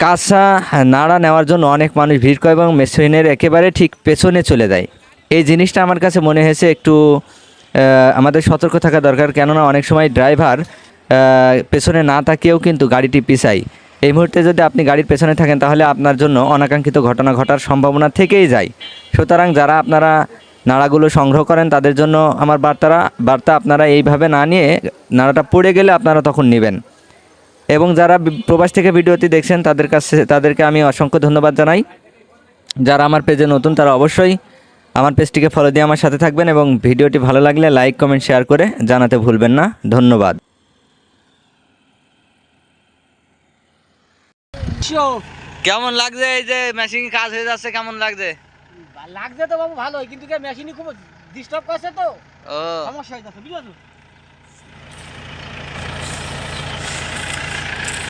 কাঁচা নাড়া নেওয়ার জন্য অনেক মানুষ ভিড় করে এবং মেশিনের একেবারে ঠিক পেছনে চলে যায়। এই জিনিসটা আমার কাছে মনে হয়েছে একটু আমাদের সতর্ক থাকা দরকার, কেননা অনেক সময় ড্রাইভার পেছনে না তাকিয়েও কিন্তু গাড়িটি পিছায়। এই মুহূর্তে যদি আপনি গাড়ির পেছনে থাকেন তাহলে আপনার জন্য অনাকাঙ্ক্ষিত ঘটনা ঘটার সম্ভাবনা থেকেই যায়। সুতরাং যারা আপনারা নাড়াগুলো সংগ্রহ করেন তাদের জন্য আমার বার্তা আপনারা এইভাবে না নিয়ে নাড়াটা পড়ে গেলে আপনারা তখন নেবেন। এবং যারা প্রবাস থেকে ভিডিওটি দেখছেন তাদেরকে আমি অসংখ্য ধন্যবাদ জানাই। যারা আমার পেজে নতুন তারা অবশ্যই আমার পেজটিকে ফলো দিয়ে আমার সাথে থাকবেন এবং ভিডিওটি ভালো লাগলে লাইক কমেন্ট শেয়ার করে জানাতে ভুলবেন না। ধন্যবাদ। কেমন লাগছে এই যে মেশিন কাজ হয়ে যাচ্ছে, কেমন লাগছে? লাগছে তো বাবু ভালোই, কিন্তু মেশিনই খুব ডিস্টার্ব করছে তো, ও সমস্যা হয়ে যাচ্ছে, বুঝলো তো।